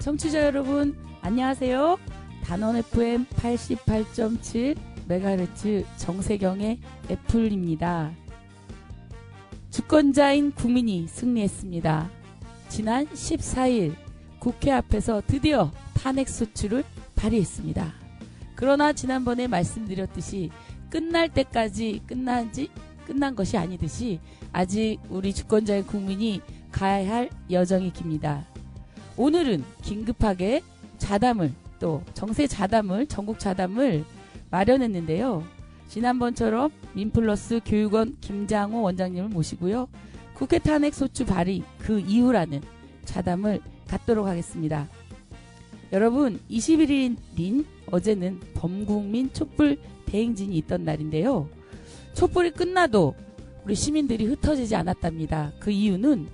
청취자 여러분 안녕하세요. 단원 FM 88.7 MHz 정세경의 애플입니다. 주권자인 국민이 승리했습니다. 지난 14일 국회 앞에서 드디어 탄핵소추를 발의했습니다. 그러나 지난번에 말씀드렸듯이 끝날 때까지 끝난 것이 아니듯이 아직 우리 주권자인 국민이 가야 할 여정이 깁니다. 오늘은 긴급하게 자담을 또 정세 자담을 전국 자담을 마련했는데요. 지난번처럼 민플러스 교육원 김장호 원장님을 모시고요. 국회 탄핵소추 발의 그 이후라는 자담을 갖도록 하겠습니다. 여러분 21일인 어제는 범국민 촛불 대행진이 있던 날인데요. 촛불이 끝나도 우리 시민들이 흩어지지 않았답니다. 그 이유는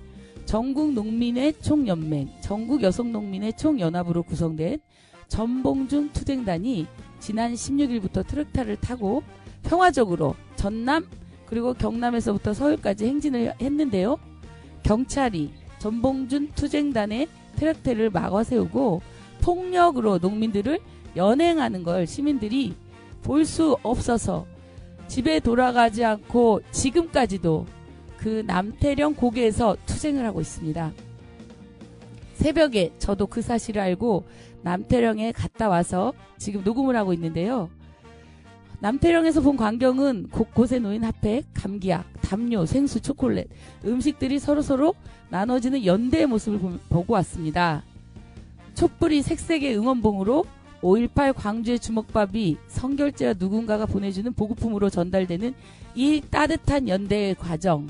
전국 농민의 총연맹, 전국 여성농민의 총연합으로 구성된 전봉준 투쟁단이 지난 16일부터 트랙터를 타고 평화적으로 전남 그리고 경남에서부터 서울까지 행진을 했는데요. 경찰이 전봉준 투쟁단의 트랙터를 막아세우고 폭력으로 농민들을 연행하는 걸 시민들이 볼 수 없어서 집에 돌아가지 않고 지금까지도 그 남태령 고개에서 투쟁을 하고 있습니다. 새벽에 저도 그 사실을 알고 남태령에 갔다 와서 지금 녹음을 하고 있는데요. 남태령에서 본 광경은 곳곳에 놓인 핫팩, 감기약, 담요, 생수, 초콜릿, 음식들이 서로서로 나눠지는 연대의 모습을 보고 왔습니다. 촛불이 색색의 응원봉으로 5.18 광주의 주먹밥이 성결제와 누군가가 보내주는 보급품으로 전달되는 이 따뜻한 연대의 과정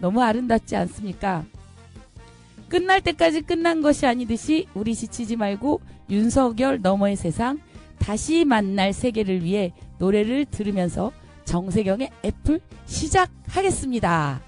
너무 아름답지 않습니까? 끝날 때까지 끝난 것이 아니듯이 우리 지치지 말고 윤석열 너머의 세상 다시 만날 세계를 위해 노래를 들으면서 정세경의 애플 시작하겠습니다.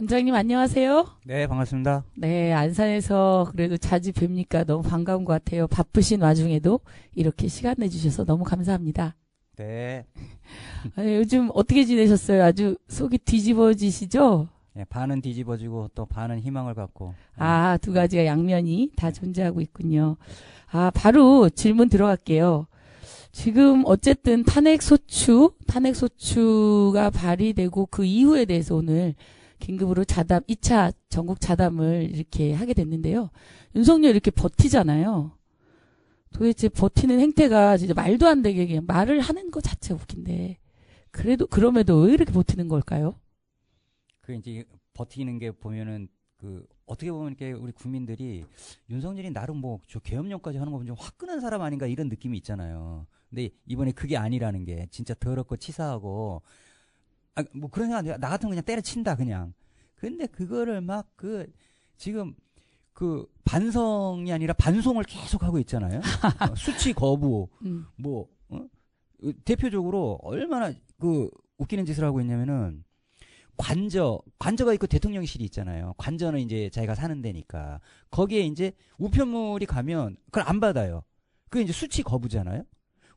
원장님 안녕하세요. 네, 반갑습니다. 네, 안산에서 그래도 자주 뵙니까 너무 반가운 것 같아요. 바쁘신 와중에도 이렇게 시간 내주셔서 너무 감사합니다. 네. 아니, 요즘 어떻게 지내셨어요? 아주 속이 뒤집어지시죠? 네, 반은 뒤집어지고 또 반은 희망을 갖고. 아, 두 가지가 양면이 다 존재하고 있군요. 아, 바로 질문 들어갈게요. 지금 어쨌든 탄핵소추가 발의되고 그 이후에 대해서 오늘 긴급으로 2차 전국 자담을 이렇게 하게 됐는데요. 윤석열 이렇게 버티잖아요. 도대체 버티는 행태가 진짜 말도 안 되게 그냥 말을 하는 것 자체가 웃긴데. 그럼에도 왜 이렇게 버티는 걸까요? 그 이제 버티는 게 보면은 어떻게 보면 이렇게 우리 국민들이 윤석열이 나름 뭐 저 계엄령까지 하는 거 보면 좀 화끈한 사람 아닌가 이런 느낌이 있잖아요. 근데 이번에 그게 아니라는 게 진짜 더럽고 치사하고 뭐 그런 생각 나 같으면 그냥 때려친다 그냥. 근데 그거를 지금 반성이 아니라 반송을 계속 하고 있잖아요. 수치 거부 대표적으로 얼마나 웃기는 짓을 하고 있냐면은 관저가 있고 대통령실이 있잖아요. 관저는 이제 자기가 사는 데니까 거기에 이제 우편물이 가면 그걸 안 받아요. 그게 이제 수치 거부잖아요.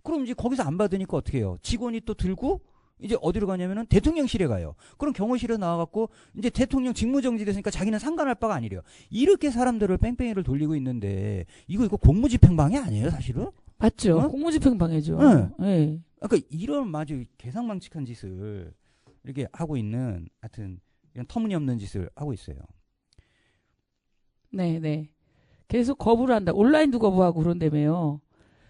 그럼 이제 거기서 안 받으니까 어떻게 해요? 직원이 또 들고 이제 어디로 가냐면은 대통령실에 가요. 그럼 경호실에 나와갖고 이제 대통령 직무정지 됐으니까 자기는 상관할 바가 아니래요. 이렇게 사람들을 뺑뺑이를 돌리고 있는데 이거 공무집행방해 아니에요, 사실은? 맞죠. 어? 공무집행방해죠. 네. 네. 그러니까 이런 아주 개상망측한 짓을 이렇게 하고 있는 하여튼 이런 터무니없는 짓을 하고 있어요. 네, 네. 계속 거부를 한다. 온라인도 거부하고 그런다며요.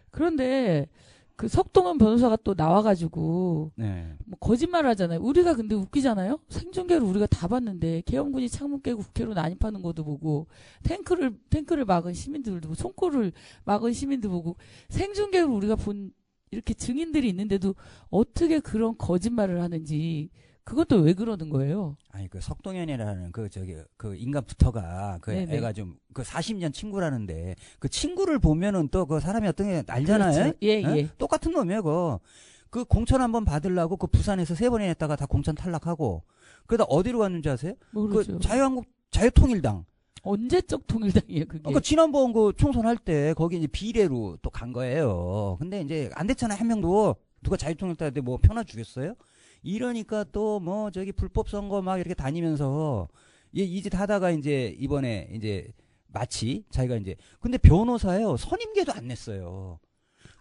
그런데 그 석동원 변호사가 또 나와가지고 네. 뭐 거짓말을 하잖아요. 우리가 근데 웃기잖아요. 생중계로 우리가 다 봤는데 계엄군이 창문 깨고 국회로 난입하는 것도 보고 탱크를 막은 시민들도 보고 손골을 막은 시민도 보고 생중계로 우리가 본 이렇게 증인들이 있는데도 어떻게 그런 거짓말을 하는지 그것도 왜 그러는 거예요? 아니 석동현이라는 그 인간부터가 네네. 애가 좀 40년 친구라는데 그 친구를 보면은 또 그 사람이 어떤 게 알잖아요. 그렇죠. 예, 예. 똑같은 놈이야 그 공천 한번 받으려고 그 부산에서 3번이나 했다가 다 공천 탈락하고 그러다 어디로 갔는지 아세요? 모르죠. 자유통일당. 언제적 통일당이에요, 그게? 그러니까 지난번 총선할 때 거기 이제 비례로 또 간 거예요. 근데 이제 안 됐잖아요. 한 명도 누가 자유통일당한테 뭐 편화 주겠어요? 이러니까 또 불법 선거 막 이렇게 다니면서 이 짓 하다가 이제 이번에 이제 마치 자기가 이제 근데 변호사예요. 선임계도 안 냈어요.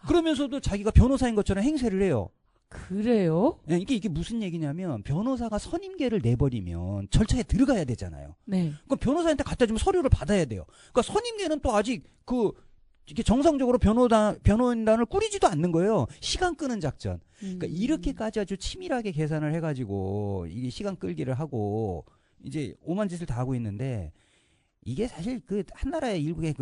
그러면서도 자기가 변호사인 것처럼 행세를 해요. 그래요? 이게 무슨 얘기냐면 변호사가 선임계를 내버리면 절차에 들어가야 되잖아요. 네. 그럼 변호사한테 갖다 주면 서류를 받아야 돼요. 그러니까 선임계는 또 아직 이렇게 정상적으로 변호인단을 꾸리지도 않는 거예요. 시간 끄는 작전. 그러니까 이렇게까지 아주 치밀하게 계산을 해가지고 이게 시간 끌기를 하고 이제 오만 짓을 다 하고 있는데 이게 사실 한 나라의 일국의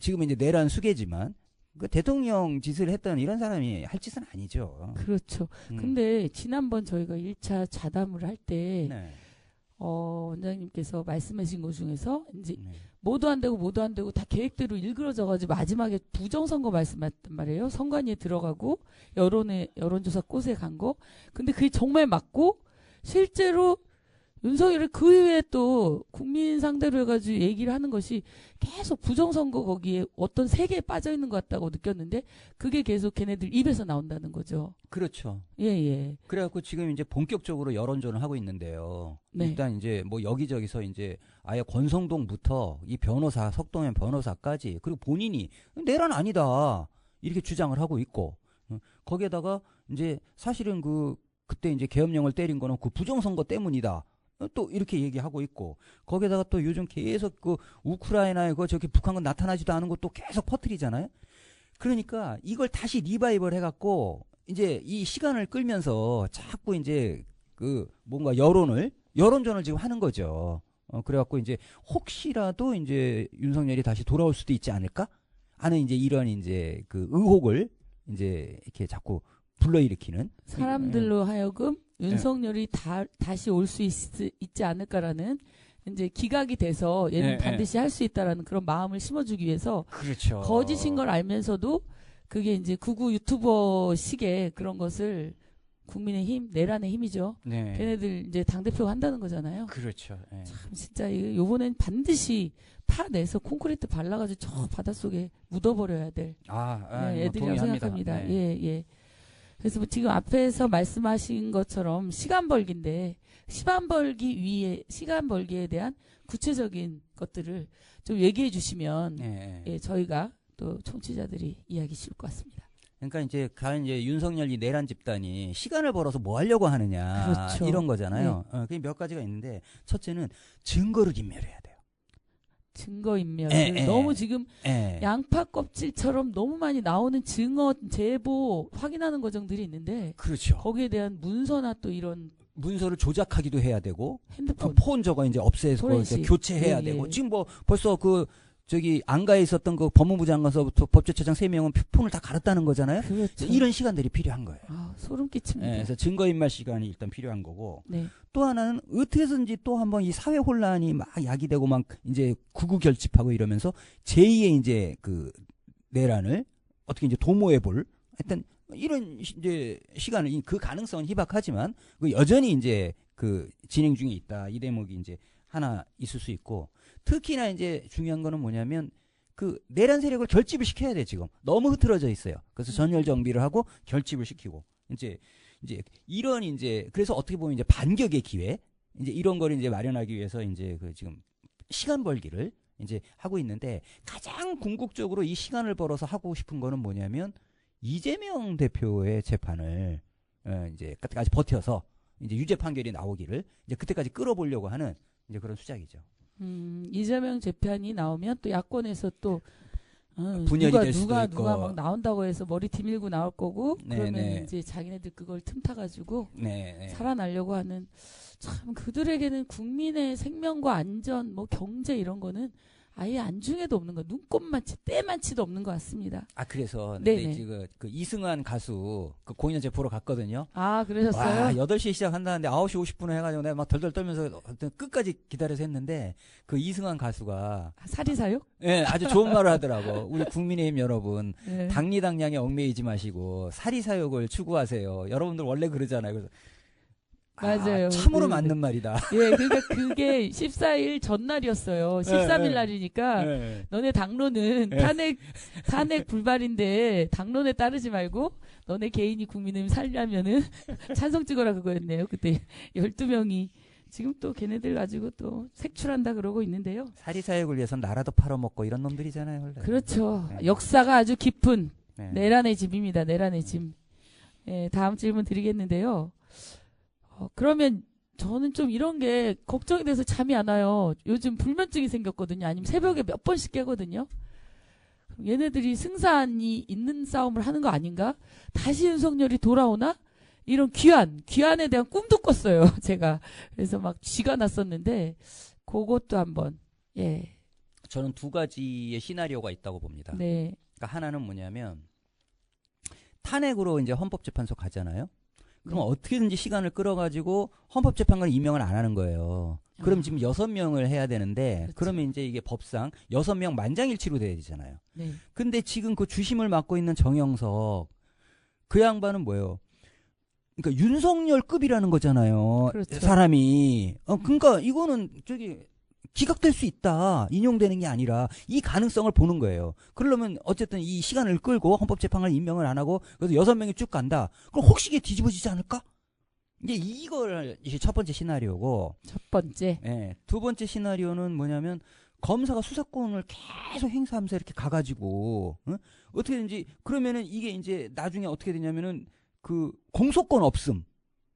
지금 이제 내란 수계지만 그 대통령 짓을 했던 이런 사람이 할 짓은 아니죠. 그렇죠. 근데 지난번 저희가 1차 자담을 할 때 네. 원장님께서 말씀하신 것 중에서 이제 네. 뭐도 안 되고 다 계획대로 일그러져가지고 마지막에 부정선거 말씀하셨단 말이에요. 선관위에 들어가고 여론조사 꽃에 간 거. 근데 그게 정말 맞고 실제로 윤석열이 그 이후에 또 국민 상대로 해가지고 얘기를 하는 것이 계속 부정선거 거기에 어떤 세계에 빠져 있는 것 같다고 느꼈는데 그게 계속 걔네들 입에서 나온다는 거죠. 그렇죠. 예, 예. 그래갖고 지금 이제 본격적으로 여론전을 하고 있는데요. 네. 일단 이제 뭐 여기저기서 이제 아예 권성동부터 이 석동현 변호사까지 그리고 본인이 내란 아니다 이렇게 주장을 하고 있고 거기에다가 이제 사실은 그때 이제 계엄령을 때린 거는 그 부정선거 때문이다. 또 이렇게 얘기하고 있고 거기에다가 또 요즘 계속 우크라이나에 저기 북한군 나타나지도 않은 것도 계속 퍼뜨리잖아요. 그러니까 이걸 다시 리바이벌 해갖고 이제 이 시간을 끌면서 자꾸 이제 뭔가 여론전을 지금 하는 거죠. 그래갖고 이제 혹시라도 이제 윤석열이 다시 돌아올 수도 있지 않을까 하는 이제 이런 이제 의혹을 이제 이렇게 자꾸 불러일으키는 사람들로 하여금 윤석열이 다시 올 수 있지 않을까라는 이제 기각이 돼서 얘는 반드시 할 수 있다라는 그런 마음을 심어주기 위해서 그렇죠. 거짓인 걸 알면서도 그게 이제 구구 유튜버식의 그런 것을 국민의힘, 내란의 힘이죠. 네. 걔네들 이제 당대표 한다는 거잖아요. 그렇죠. 예. 참 진짜 요번엔 반드시 파내서 콘크리트 발라가지고 저 바닷속에 묻어버려야 될 애들이라고 생각합니다. 네. 예, 예. 그래서 뭐 지금 앞에서 말씀하신 것처럼 시간 벌기인데 시간 벌기에 대한 구체적인 것들을 좀 얘기해 주시면 예, 저희가 또 청취자들이 이해하기 쉬울 것 같습니다. 그러니까 이제 과연 이제 윤석열 이 내란 집단이 시간을 벌어서 뭐 하려고 하느냐 그렇죠. 이런 거잖아요. 그게 몇 가지가 있는데 첫째는 증거를 인멸해야 돼요. 증거인멸을 너무 지금 양파 껍질처럼 너무 많이 나오는 증거 제보 확인하는 과정들이 있는데 그렇죠. 거기에 대한 문서나 또 이런 문서를 조작하기도 해야 되고 핸드폰 폰 저거 이제 없애서 포렌식. 교체해야 예, 되고 예. 지금 뭐 벌써 그 저기 안가에 있었던 그 법무부 장관서부터 법제처장 3명은 폰을 다 갈았다는 거잖아요. 그렇죠. 이런 시간들이 필요한 거예요. 아, 소름 끼칩니다. 그래서 증거인멸 시간이 일단 필요한 거고 네. 또 하나는 어떻게 해서든지 또 한번 이 사회 혼란이 막 야기되고 막 이제 구구결집하고 이러면서 제2의 이제 그 내란을 어떻게 이제 도모해 볼 하여튼 이런 이제 시간을 그 가능성은 희박하지만 그 여전히 이제 그 진행 중에 있다. 이 대목이 이제 하나 있을 수 있고 특히나 이제 중요한 거는 뭐냐면 그 내란 세력을 결집을 시켜야 돼 지금 너무 흐트러져 있어요. 그래서 전열 정비를 하고 결집을 시키고 이제 이런 이제 그래서 어떻게 보면 이제 반격의 기회 이제 이런 거를 이제 마련하기 위해서 이제 그 지금 시간 벌기를 이제 하고 있는데 가장 궁극적으로 이 시간을 벌어서 하고 싶은 거는 뭐냐면 이재명 대표의 재판을 이제 그때까지 버텨서 이제 유죄 판결이 나오기를 이제 그때까지 끌어보려고 하는 이제 그런 수작이죠. 이재명 재판이 나오면 또 야권에서 또 분열이 될 수도 있고 누가 막 나온다고 해서 머리 디밀고 나올 거고 네, 그러면 네. 이제 자기네들 그걸 틈타가지고 네. 살아나려고 하는 참 그들에게는 국민의 생명과 안전 뭐 경제 이런 거는 아예 안중에도 없는 거 눈꼽만치 때만치도 없는 것 같습니다. 아 그래서 네네. 지금 그 이승환 가수 그 공연제 보러 갔거든요. 아 그러셨어요? 와, 8시에 시작한다는데 9시 50분에 해가지고 내가 막 덜덜 떨면서 끝까지 기다려서 했는데 그 이승환 가수가 사리사요? 예, 아주 좋은 말을 하더라고. 우리 국민의힘 여러분 네. 당리당량에 얽매이지 마시고 사리사욕을 추구하세요. 여러분들 원래 그러잖아요. 그래서 맞아요. 참으로 네, 맞는 말이다. 예, 그러니까 그게 14일 전날이었어요. 13일 날이니까 너네 당론은 탄핵 불발인데 당론에 따르지 말고 너네 개인이 국민의힘 살려면은 찬성 찍어라 그거였네요. 그때 12명이 지금 또 걔네들 가지고 또 색출한다 그러고 있는데요. 사리사욕을 위해서 나라도 팔아먹고 이런 놈들이잖아요. 원래. 그렇죠. 네. 역사가 아주 깊은 네. 내란의 집입니다. 내란의 집. 예, 다음 질문 드리겠는데요. 그러면 저는 좀 이런 게 걱정이 돼서 잠이 안 와요. 요즘 불면증이 생겼거든요. 아니면 새벽에 몇 번씩 깨거든요. 얘네들이 승산이 있는 싸움을 하는 거 아닌가? 다시 윤석열이 돌아오나? 이런 귀환에 대한 꿈도 꿨어요. 제가. 그래서 막 쥐가 났었는데 그것도 한번 예. 저는 두 가지의 시나리오가 있다고 봅니다. 네. 그러니까 하나는 뭐냐면 탄핵으로 이제 헌법재판소 가잖아요. 그럼 어떻게든지 시간을 끌어가지고 헌법재판관을 임명을 안 하는 거예요. 그럼 지금 6명을 해야 되는데 그렇죠. 그러면 이제 이게 법상 6명 만장일치로 돼야 되잖아요. 네. 근데 지금 그 주심을 맡고 있는 정영석 그 양반은 뭐예요? 그러니까 윤석열급이라는 거잖아요. 그렇죠. 사람이. 그러니까 이거는 저기 기각될 수 있다. 인용되는 게 아니라 이 가능성을 보는 거예요. 그러려면 어쨌든 이 시간을 끌고 헌법재판관을 임명을 안 하고 그래서 6명이 쭉 간다. 그럼 혹시 이게 뒤집어지지 않을까? 이제 이걸 이제 첫 번째 시나리오고. 첫 번째. 예, 두 번째 시나리오는 뭐냐면 검사가 수사권을 계속 행사하면서 이렇게 가가지고 어떻게든지 그러면은 이게 이제 나중에 어떻게 되냐면은 그 공소권 없음.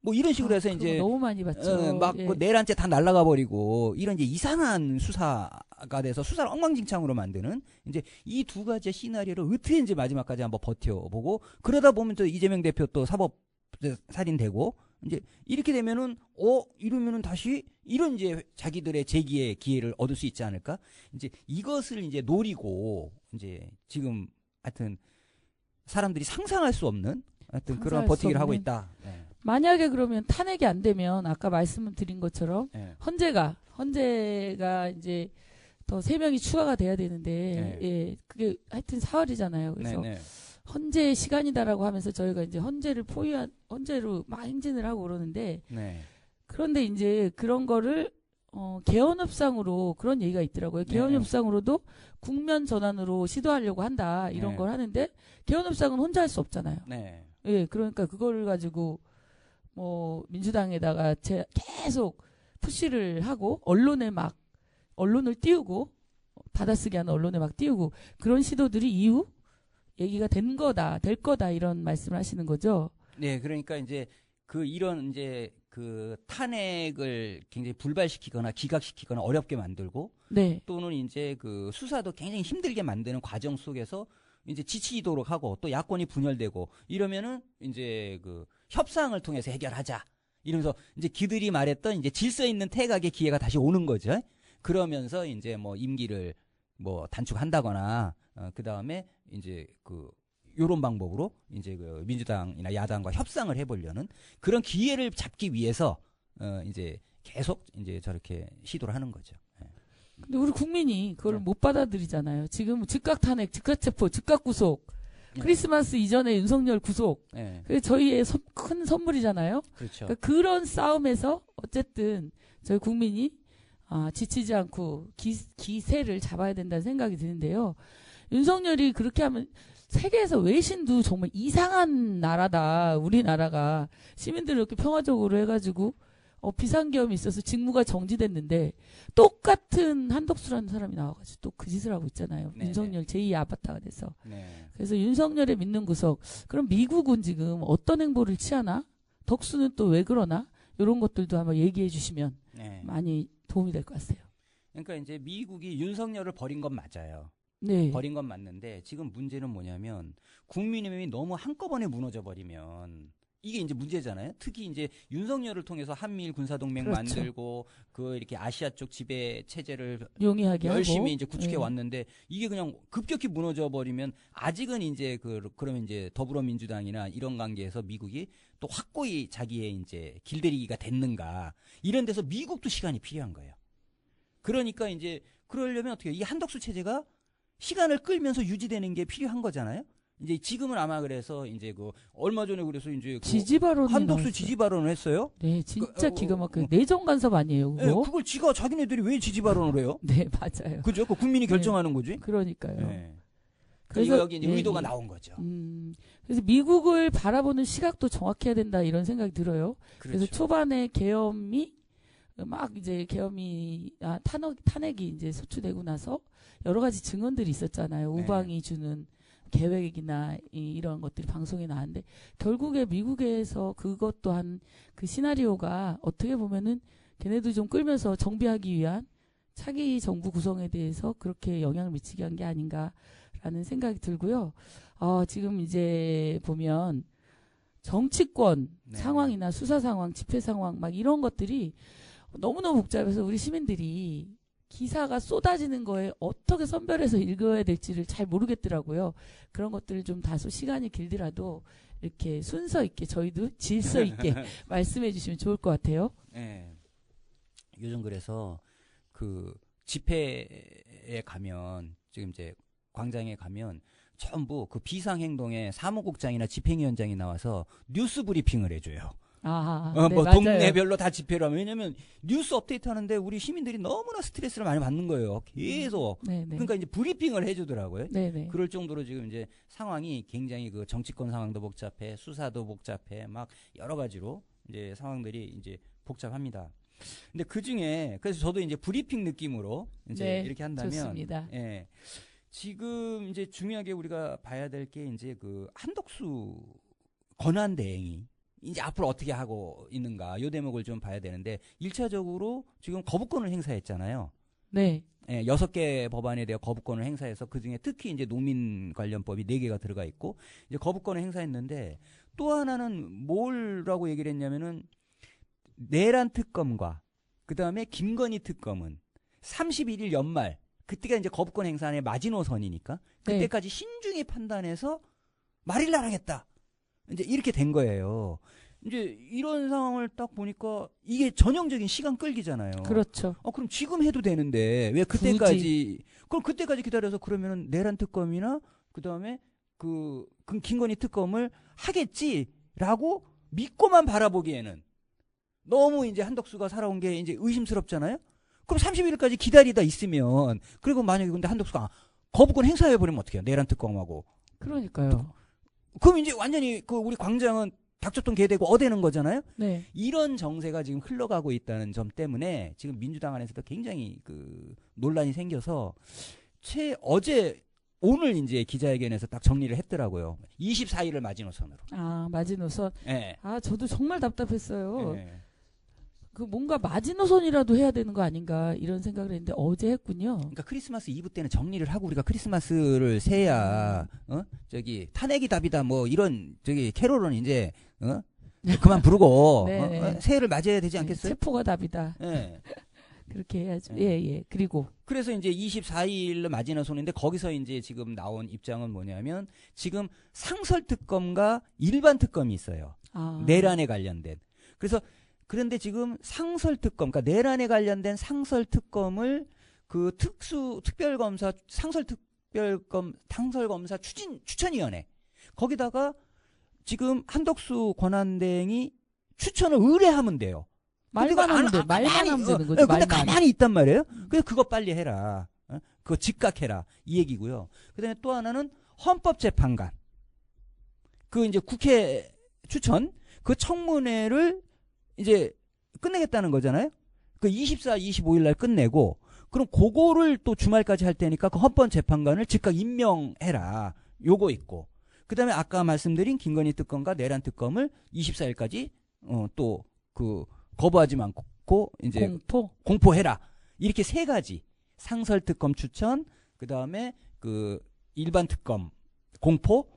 뭐 이런 식으로 해서 이제 너무 많이 봤죠. 막 예. 그 내란죄 다 날라가 버리고 이런 이제 이상한 수사가 돼서 수사를 엉망진창으로 만드는 이제 이 두 가지 시나리오를 어떻게 이제 마지막까지 한번 버텨보고 그러다 보면 또 이재명 대표 또 사법 살인되고 이제 이렇게 되면은 이러면은 다시 이런 이제 자기들의 재기의 기회를 얻을 수 있지 않을까? 이제 이것을 이제 노리고 이제 지금 하여튼 사람들이 상상할 수 없는 하여튼 그런 버티기를 하고 있다. 네. 만약에 그러면 탄핵이 안 되면 아까 말씀드린 것처럼 네. 헌재가 이제 더 3명이 추가가 돼야 되는데 네. 예, 그게 하여튼 4월이잖아요. 그래서 네. 헌재의 시간이다라고 하면서 저희가 이제 헌재로 막 행진을 하고 그러는데 네. 그런데 이제 그런 거를 개헌협상으로 그런 얘기가 있더라고요. 네. 개헌협상으로도 국면 전환으로 시도하려고 한다 이런 네. 걸 하는데 개헌협상은 혼자 할 수 없잖아요. 네. 예, 그러니까 그거를 가지고 뭐 민주당에다가 계속 푸시를 하고 언론을 띄우고 받아쓰기 하는 언론에 막 띄우고 그런 시도들이 이후 얘기가 될 거다 이런 말씀을 하시는 거죠. 네, 그러니까 이제 이런 이제 탄핵을 굉장히 불발시키거나 기각시키거나 어렵게 만들고 네. 또는 이제 수사도 굉장히 힘들게 만드는 과정 속에서 이제 지치도록 하고 또 야권이 분열되고 이러면은 이제 협상을 통해서 해결하자 이러면서 이제 그들이 말했던 이제 질서 있는 태각의 기회가 다시 오는 거죠. 그러면서 이제 뭐 임기를 뭐 단축한다거나 그 다음에 이제 요런 방법으로 이제 민주당이나 야당과 협상을 해보려는 그런 기회를 잡기 위해서 이제 계속 이제 저렇게 시도를 하는 거죠. 예. 근데 우리 국민이 그걸 네. 못 받아들이잖아요. 지금 즉각 탄핵, 즉각 체포, 즉각 구속. 네. 크리스마스 이전에 윤석열 구속. 네. 그게 저희의 큰 선물이잖아요. 그렇죠. 그러니까 그런 싸움에서 어쨌든 저희 국민이 지치지 않고 기세를 잡아야 된다는 생각이 드는데요. 윤석열이 그렇게 하면 세계에서 외신도 정말 이상한 나라다. 우리나라가 시민들을 이렇게 평화적으로 해가지고 비상계엄이 있어서 직무가 정지됐는데 똑같은 한덕수라는 사람이 나와가지고 또 그 짓을 하고 있잖아요. 네네. 윤석열 제2의 아바타가 돼서. 네. 그래서 윤석열의 믿는 구석. 그럼 미국은 지금 어떤 행보를 취하나? 덕수는 또 왜 그러나? 이런 것들도 한번 얘기해 주시면 네. 많이 도움이 될 것 같아요. 그러니까 이제 미국이 윤석열을 버린 건 맞아요. 네. 버린 건 맞는데 지금 문제는 뭐냐면 국민의힘이 너무 한꺼번에 무너져 버리면 이게 이제 문제잖아요. 특히 이제 윤석열을 통해서 한미일 군사동맹 그렇죠. 만들고 이렇게 아시아 쪽 지배 체제를 용이하게 열심히 하고. 이제 구축해 네. 왔는데 이게 그냥 급격히 무너져 버리면 아직은 이제 그러면 이제 더불어민주당이나 이런 관계에서 미국이 또 확고히 자기의 이제 길들이기가 됐는가 이런 데서 미국도 시간이 필요한 거예요. 그러니까 이제 그러려면 어떻게 이 한덕수 체제가 시간을 끌면서 유지되는 게 필요한 거잖아요. 이제 지금은 아마 그래서 이제 얼마 전에 그래서 이제 지지 발언이 한덕수 나왔어요. 지지 발언을 했어요. 네, 진짜 기가 막히게 어. 내정 간섭 아니에요, 네, 그거? 그걸 자기네들이 왜 지지 발언을 해요? 네, 맞아요. 그죠? 국민이 네. 결정하는 거지. 그러니까요. 네. 그래서 그래서 여기 이제 예, 의도가 예. 나온 거죠. 그래서 미국을 바라보는 시각도 정확해야 된다 이런 생각이 들어요. 그래서 그렇죠. 초반에 계엄이 탄핵이 이제 소추되고 나서 여러 가지 증언들이 있었잖아요. 네. 우방이 주는 계획이나 이런 것들이 방송에 나왔는데 결국에 미국에서 그것 또한 그 시나리오가 어떻게 보면은 걔네도 좀 끌면서 정비하기 위한 차기 정부 구성에 대해서 그렇게 영향을 미치게 한 게 아닌가라는 생각이 들고요. 지금 이제 보면 정치권 네. 상황이나 수사 상황, 집회 상황 막 이런 것들이 너무너무 복잡해서 우리 시민들이 기사가 쏟아지는 거에 어떻게 선별해서 읽어야 될지를 잘 모르겠더라고요. 그런 것들을 좀 다소 시간이 길더라도 이렇게 순서 있게 저희도 질서 있게 말씀해 주시면 좋을 것 같아요. 네. 요즘 그래서 집회에 가면 지금 이제 광장에 가면 전부 비상행동에 사무국장이나 집행위원장이 나와서 뉴스 브리핑을 해줘요. 네, 뭐 맞아요. 동네별로 다 집회를 하면 왜냐면 뉴스 업데이트 하는데 우리 시민들이 너무나 스트레스를 많이 받는 거예요. 계속. 네네. 그러니까 이제 브리핑을 해주더라고요. 네네. 그럴 정도로 지금 이제 상황이 굉장히 정치권 상황도 복잡해, 수사도 복잡해, 막 여러 가지로 이제 상황들이 이제 복잡합니다. 근데 그 중에 그래서 저도 이제 브리핑 느낌으로 이제 네, 이렇게 한다면, 좋습니다. 예, 지금 이제 중요하게 우리가 봐야 될 게 이제 한덕수 권한 대행이 이제 앞으로 어떻게 하고 있는가 요 대목을 좀 봐야 되는데 1차적으로 지금 거부권을 행사했잖아요. 네. 예, 6개 법안에 대해 거부권을 행사해서 그중에 특히 이제 농민 관련법이 4개가 들어가 있고 이제 거부권을 행사했는데 또 하나는 뭐라고 얘기를 했냐면은 내란 특검과 그다음에 김건희 특검은 31일 연말 그때가 이제 거부권 행사의 마지노선이니까 그때까지 신중히 판단해서 말일날 하겠다. 이제 이렇게 된 거예요. 이제 이런 상황을 딱 보니까 이게 전형적인 시간 끌기잖아요. 그렇죠. 그럼 지금 해도 되는데 왜 그때까지 그럼 그때까지 기다려서 그러면은 내란 특검이나 그다음에 그 김건희 특검을 하겠지라고 믿고만 바라보기에는 너무 이제 한덕수가 살아온 게 이제 의심스럽잖아요. 그럼 30일까지 기다리다 있으면 그리고 만약에 근데 한덕수가 거부권 행사해 버리면 어떡해요? 내란 특검하고. 그러니까요. 그럼 이제 완전히 그 우리 광장은 닥쳤던 개되고 어대는 거잖아요. 네. 이런 정세가 지금 흘러가고 있다는 점 때문에 지금 민주당 안에서도 굉장히 그 논란이 생겨서 오늘 이제 기자회견에서 딱 정리를 했더라고요. 24일을 마지노선으로. 아, 마지노선. 네. 아, 저도 정말 답답했어요. 네. 그 뭔가 마지노선이라도 해야 되는 거 아닌가 이런 생각을 했는데 어제 했군요. 그러니까 크리스마스 이브 때는 정리를 하고 우리가 크리스마스를 새야 저기 탄핵이 답이다 뭐 이런 저기 캐롤은 이제 그만 부르고 네. 새해를 맞이해야 되지 않겠어요? 세포가 답이다. 네. 그렇게 해야죠. 네. 예, 예. 그리고 그래서 이제 24일 마지노선인데 거기서 이제 지금 나온 입장은 뭐냐면 지금 상설특검과 일반 특검이 있어요. 내란에 관련된. 그런데 지금 상설특검, 그러니까 내란에 관련된 상설특검을 그 특별검사, 상설검사 추천위원회. 거기다가 지금 한덕수 권한대행이 추천을 의뢰하면 돼요. 말만 하면 돼. 말만 하면 되는 거죠. 근데 말만. 가만히 있단 말이에요. 그래서 그거 빨리 해라. 그거 즉각해라. 이 얘기고요. 그다음에 또 하나는 헌법재판관. 그 이제 국회 추천 그 청문회를 이제 끝내겠다는 거잖아요. 그 24, 25일 날 끝내고 그럼 그거를 또 주말까지 할 테니까 그 헌법재판관을 즉각 임명해라. 요거 있고. 그다음에 아까 말씀드린 김건희 특검과 내란 특검을 24일까지 또 그 거부하지 않고 이제 공포해라. 이렇게 세 가지. 상설 특검 추천, 그다음에 그 일반 특검 공포,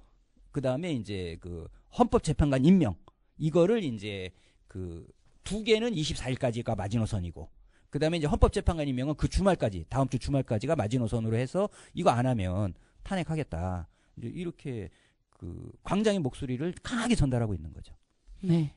그다음에 이제 그 헌법재판관 임명. 이거를 이제 그 두 개는 24일까지가 마지노선이고, 그 다음에 이제 헌법재판관 임명은 그 주말까지, 다음 주 주말까지가 마지노선으로 해서 이거 안 하면 탄핵하겠다. 이제 이렇게 그 광장의 목소리를 강하게 전달하고 있는 거죠. 네.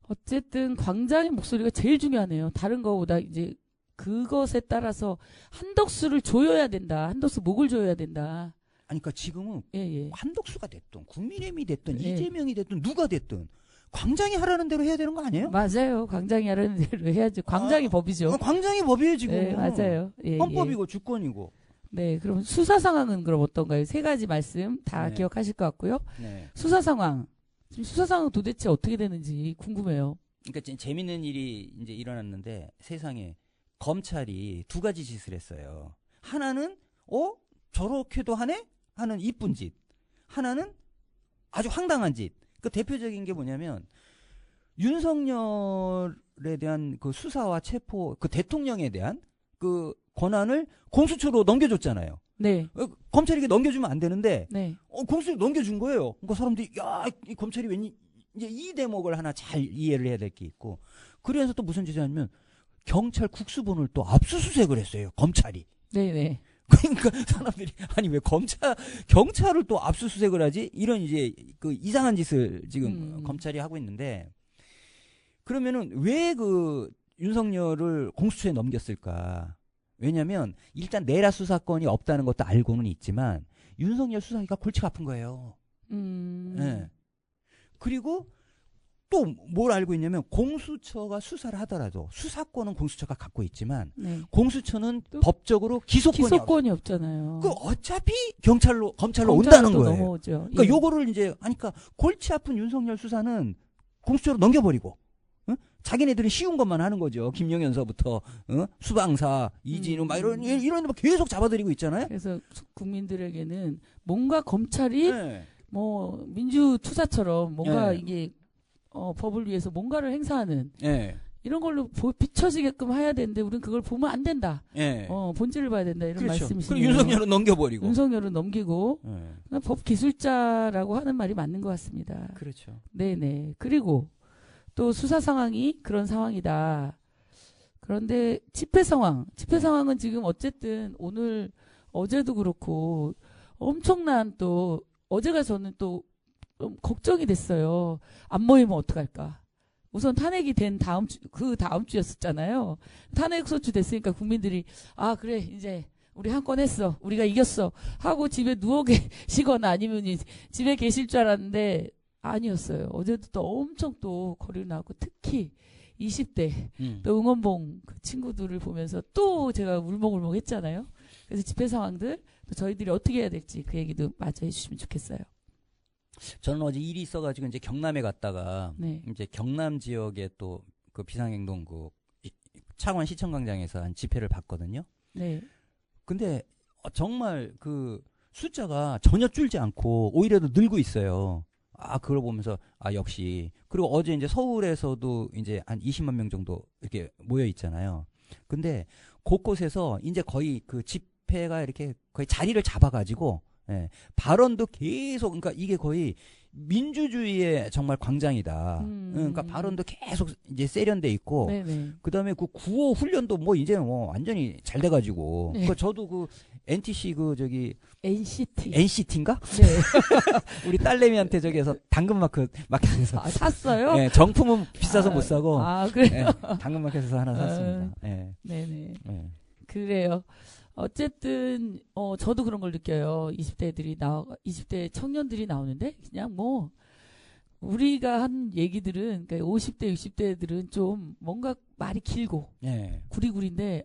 어쨌든 광장의 목소리가 제일 중요하네요. 다른 거보다 이제 그것에 따라서 한덕수를 조여야 된다. 한덕수 목을 조여야 된다. 아니, 그러니까 지금은 예. 한덕수가 됐든 국민의힘이 됐든 예. 이재명이 됐든 누가 됐든 광장이 하라는 대로 해야 되는 거 아니에요? 맞아요. 광장이 하라는 대로 해야죠. 광장이 법이죠. 광장이 법이에요 지금. 네, 맞아요. 예, 헌법이고 주권이고. 네, 그럼 수사 상황은 그럼 어떤가요? 세 가지 말씀 다 네. 기억하실 것 같고요. 네. 수사 상황. 지금 수사 상황 도대체 어떻게 되는지 궁금해요. 그러니까 재밌는 일이 이제 일어났는데 세상에 검찰이 두 가지 짓을 했어요. 하나는 저렇게도 하네? 하는 이쁜 짓. 하나는 아주 황당한 짓. 그 대표적인 게 뭐냐면 윤석열에 대한 그 수사와 체포, 그 대통령에 대한 그 권한을 공수처로 넘겨줬잖아요. 네. 검찰에게 넘겨주면 안 되는데 네. 공수처로 넘겨준 거예요. 그러니까 사람들이 이 검찰이 왠지 이제 이 대목을 하나 잘 이해를 해야 될 게 있고, 그래서 또 무슨 짓이냐면 경찰 국수본을 또 압수수색을 했어요. 검찰이. 네네. 그러니까 사람들이 아니 왜 경찰을 또 압수수색을 하지? 이런 이제 그 이상한 짓을 지금 검찰이 하고 있는데, 그러면은 왜 그 윤석열을 공수처에 넘겼을까? 왜냐면 일단 내라 수사권이 없다는 것도 알고는 있지만 윤석열 수사기가 골치가 아픈 거예요. 네. 그리고 또 뭘 알고 있냐면 공수처가 수사를 하더라도 수사권은 공수처가 갖고 있지만 네. 공수처는 법적으로 기소권이 없잖아요. 그 어차피 검찰로 온다는 거예요. 넘어오죠. 그러니까 예. 요거를 이제 하니까 골치 아픈 윤석열 수사는 공수처로 넘겨버리고, 자기네들은 쉬운 것만 하는 거죠. 김영현서부터 수방사, 이진우 막 이런 데 계속 잡아들이고 있잖아요. 그래서 국민들에게는 뭔가 검찰이 네. 뭐 민주투사처럼 뭔가 네. 이게 법을 위해서 뭔가를 행사하는 네. 이런 걸로 비춰지게끔 해야 되는데 우리는 그걸 보면 안 된다. 네. 본질을 봐야 된다. 이런 그렇죠. 말씀이시네요. 그리고 윤석열은 넘겨버리고. 윤석열은 넘기고 네. 법 기술자라고 하는 말이 맞는 것 같습니다. 그렇죠. 네네. 그리고 또 수사 상황이 그런 상황이다. 그런데 집회 상황은 지금 어쨌든 어제도 그렇고 엄청난 또 어제가 저는 또 걱정이 됐어요. 안 모이면 어떡할까. 우선 탄핵이 된 다음 주였었잖아요. 탄핵 소추 됐으니까 국민들이 그래 이제 우리 한 건 했어. 우리가 이겼어. 하고 집에 누워 계시거나 아니면 집에 계실 줄 알았는데 아니었어요. 어제도 또 엄청 또 거리를 나왔고 특히 20대 또 응원봉 그 친구들을 보면서 또 제가 울먹울먹 했잖아요. 그래서 집회 상황들 또 저희들이 어떻게 해야 될지 그 얘기도 마저 해주시면 좋겠어요. 저는 어제 일이 있어가지고 이제 경남에 갔다가 네. 이제 경남 지역에 또 그 비상행동 그 창원 시청광장에서 한 집회를 봤거든요. 네. 근데 정말 그 숫자가 전혀 줄지 않고 오히려 더 늘고 있어요. 아, 그걸 보면서 역시. 그리고 어제 이제 서울에서도 이제 한 20만 명 정도 이렇게 모여 있잖아요. 근데 곳곳에서 이제 거의 그 집회가 이렇게 거의 자리를 잡아가지고 발언도 계속, 그러니까 이게 거의 민주주의의 정말 광장이다. 그러니까 발언도 계속 이제 세련돼 있고, 그 다음에 그 구호 훈련도 뭐 이제 뭐 완전히 잘 돼가지고, 네. 그 저도 그 NTC 그 저기 NCT인가? 네. 우리 딸내미한테 저기에서 당근마켓에서 샀어요? 네, 정품은 비싸서 못 사고, 그래요? 네, 당근마켓에서 하나 샀습니다. 네네. 네. 그래요. 어쨌든 저도 그런 걸 느껴요. 20대 청년들이 나오는데 그냥 뭐 우리가 한 얘기들은 그러니까 50대 60대들은 좀 뭔가 말이 길고 구리구리인데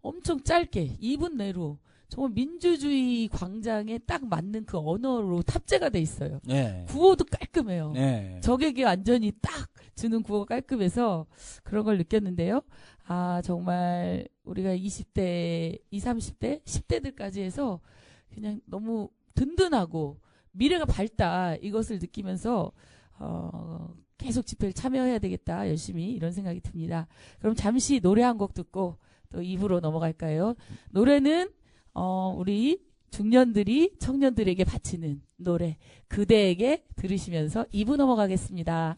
엄청 짧게 2분 내로 정말 민주주의 광장에 딱 맞는 그 언어로 탑재가 돼 있어요. 구호도 깔끔해요. 적에게 완전히 딱 주는 구호가 깔끔해서 그런 걸 느꼈는데요. 정말 우리가 20대, 20, 30대, 10대들까지 해서 그냥 너무 든든하고 미래가 밝다 이것을 느끼면서 계속 집회를 참여해야 되겠다 열심히 이런 생각이 듭니다. 그럼 잠시 노래 한 곡 듣고 또 2부로 넘어갈까요? 노래는 우리 중년들이 청년들에게 바치는 노래 그대에게 들으시면서 2부 넘어가겠습니다.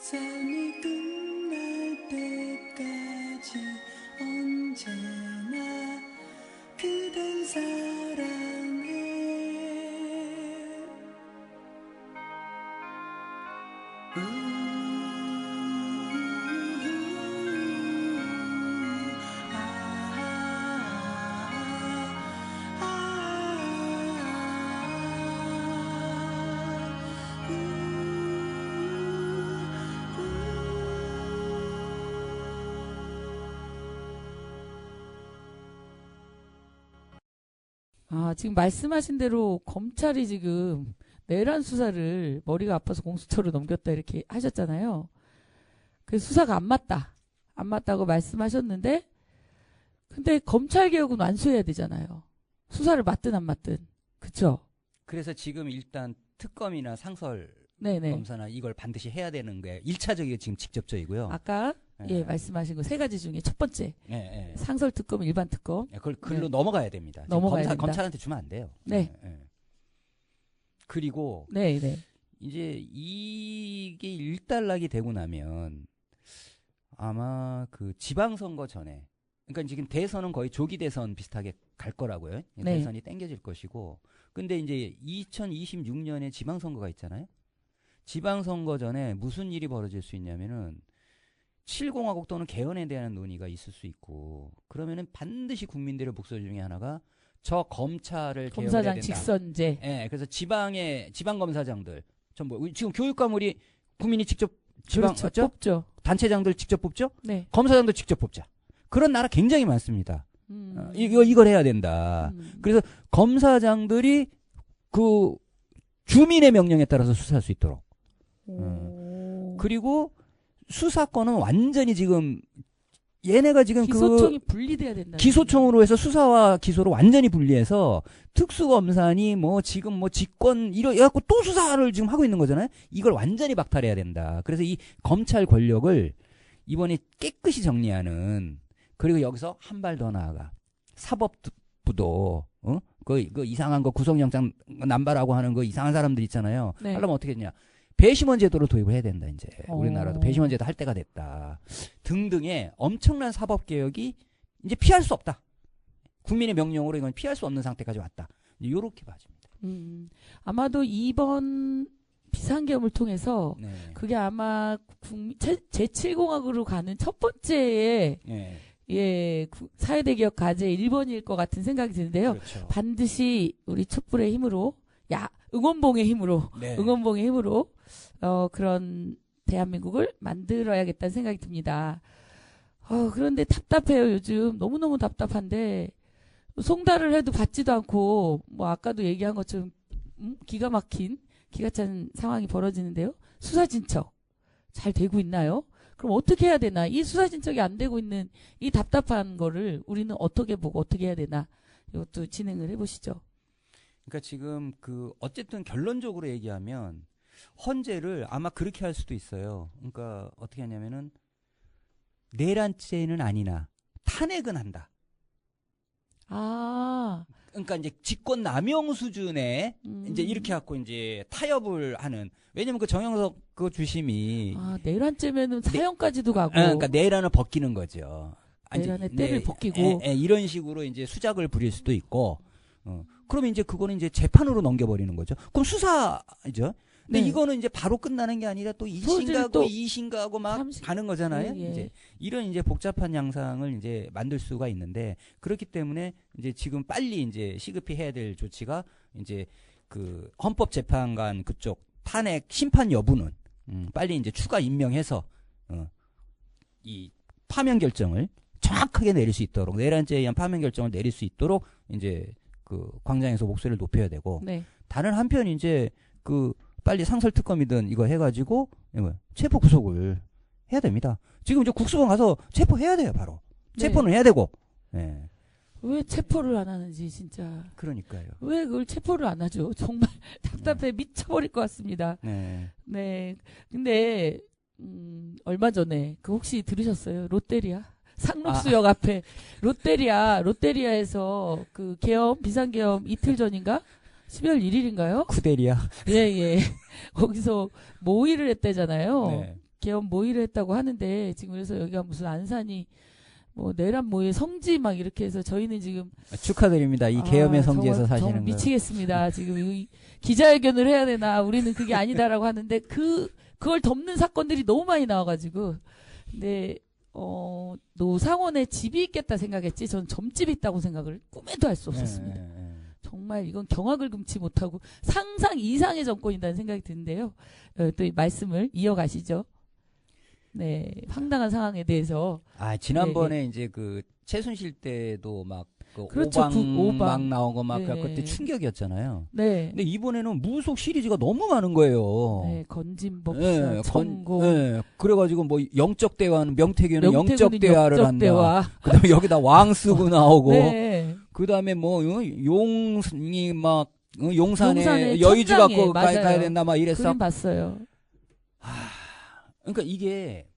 삶이 끝날 때까지 언제나 그댈 사랑해. 지금 말씀하신 대로 검찰이 지금 내란 수사를 머리가 아파서 공수처로 넘겼다 이렇게 하셨잖아요. 그 수사가 안 맞다. 안 맞다고 말씀하셨는데 근데 검찰 개혁은 완수해야 되잖아요. 수사를 맡든 안 맡든. 그쵸? 그래서 지금 일단 특검이나 상설 네네. 검사나 이걸 반드시 해야 되는 게 1차적이고 지금 직접적이고요. 아까 말씀하신 거 세 가지 중에 첫 번째 상설 특검, 일반 특검. 그걸 글로 넘어가야 됩니다. 넘어가야 된다. 검찰한테 주면 안 돼요. 네. 그리고 네네. 이제 이게 일단락이 되고 나면 아마 그 지방선거 전에, 그러니까 지금 대선은 거의 조기 대선 비슷하게 갈 거라고요. 네. 대선이 땡겨질 것이고, 근데 이제 2026년에 지방선거가 있잖아요. 지방선거 전에 무슨 일이 벌어질 수 있냐면은 7공화국 또는 개헌에 대한 논의가 있을 수 있고, 그러면은 반드시 국민들의 목소리 중에 하나가 저 검찰을 개혁해야 검사장 된다. 직선제. 예, 그래서 지방 검사장들 전부 지금 교육과물이 국민이 직접 그렇죠. 맞죠? 뽑죠. 단체장들 직접 뽑죠? 네. 검사장도 직접 뽑자. 그런 나라 굉장히 많습니다. 이걸 해야 된다. 그래서 검사장들이 그 주민의 명령에 따라서 수사할 수 있도록. 그리고 수사권은 완전히 지금 얘네가 지금 기소청이 분리돼야 된다. 기소청으로 해서 수사와 기소를 완전히 분리해서 특수검사니 뭐 지금 뭐 직권 이래갖고 또 수사를 지금 하고 있는 거잖아요. 이걸 완전히 박탈해야 된다. 그래서 이 검찰 권력을 이번에 깨끗이 정리하는, 그리고 여기서 한 발 더 나아가 사법부도 그 이상한 거 구속영장 남발하고 하는 거 이상한 사람들 있잖아요. 네. 하려면 어떻게 했냐? 배심원 제도를 도입을 해야 된다. 이제 우리나라도 배심원 제도 할 때가 됐다. 등등의 엄청난 사법 개혁이 이제 피할 수 없다. 국민의 명령으로 이건 피할 수 없는 상태까지 왔다. 이렇게 봐집니다. 아마도 이번 비상계엄을 통해서 그게 아마 제7공학으로 가는 첫 번째의 사회대개혁 과제 1번일 것 같은 생각이 드는데요. 그렇죠. 반드시 우리 촛불의 힘으로, 응원봉의 힘으로, 응원봉의 힘으로 그런 대한민국을 만들어야겠다는 생각이 듭니다. 그런데 답답해요. 요즘 너무너무 답답한데 송달을 해도 받지도 않고, 뭐 아까도 얘기한 것처럼 기가 막힌 기가 찬 상황이 벌어지는데요. 수사 진척 잘 되고 있나요? 그럼 어떻게 해야 되나? 이 수사 진척이 안 되고 있는 이 답답한 거를 우리는 어떻게 보고 어떻게 해야 되나? 이것도 진행을 해보시죠. 그러니까 지금 어쨌든 결론적으로 얘기하면 헌재를 아마 그렇게 할 수도 있어요. 그러니까 어떻게 하냐면은 내란죄는 아니나 탄핵은 한다. 그러니까 이제 직권 남용 수준의 이제 이렇게 갖고 이제 타협을 하는. 왜냐면 그 정영석 그 주심이 내란죄면은 사형까지도 가고. 그러니까 내란을 벗기는 거죠. 내란의 때를 벗기고. 이런 식으로 이제 수작을 부릴 수도 있고. 그러면 이제 그거는 이제 재판으로 넘겨버리는 거죠. 그럼 수사죠. 근데 이거는 이제 바로 끝나는 게 아니라 또 2심가고 하고 막 가는 거잖아요. 이제 이런 이제 복잡한 양상을 이제 만들 수가 있는데, 그렇기 때문에 이제 지금 빨리 이제 시급히 해야 될 조치가 이제 그 헌법재판관 그쪽 탄핵 심판 여부는 빨리 이제 추가 임명해서 이 파면 결정을 정확하게 내릴 수 있도록, 내란죄에 의한 파면 결정을 내릴 수 있도록 이제 그 광장에서 목소리를 높여야 되고, 다른 한편 이제 빨리 상설특검이든 이거 해가지고 체포 구속을 해야 됩니다. 지금 이제 국수본 가서 체포해야 돼요. 바로 체포는 해야 되고. 왜 체포를 안 하는지 진짜. 그러니까요. 왜 그걸 체포를 안 하죠? 정말 답답해 미쳐버릴 것 같습니다. 네. 근데 얼마 전에 혹시 들으셨어요? 롯데리아 상록수역 앞에 롯데리아에서 그 비상계엄 이틀 전인가? 12월 1일인가요? 쿠데리아. 예. 거기서 모의를 했대잖아요. 계엄 모의를 했다고 하는데 지금 그래서 여기가 무슨 안산이 뭐 내란 모의 성지 막 이렇게 해서 저희는 지금 축하드립니다. 이 계엄의 성지에서 정말, 사시는 정말 거. 미치겠습니다. 지금 이 기자회견을 해야 되나 우리는 그게 아니다라고 하는데 그걸 덮는 사건들이 너무 많이 나와가지고 근데 노상원에 집이 있겠다 생각했지 전 점집이 있다고 생각을 꿈에도 할 수 없었습니다. 정말 이건 경악을 금치 못하고 상상 이상의 정권이라는 생각이 드는데요. 또 이 말씀을 이어가시죠. 네, 황당한 상황에 대해서. 지난번에 이제 그 최순실 때도 막 그 그렇죠. 오방 막 오방. 나온 거 막 네. 그때 충격이었잖아요. 네. 근데 이번에는 무속 시리즈가 너무 많은 거예요. 네, 건진법사, 천공. 그래가지고 뭐 영적 대화는 명태균은 영적 명태균은 대화를 영적 한다. 대화. 그다음에 여기다 왕 쓰고 나오고. 네. 그다음에 뭐 용이 막 용산에 용산에 여의주 천장에, 갖고 맞아요. 가야 된다 막 이랬어. 그림 봤어요. 그러니까 이게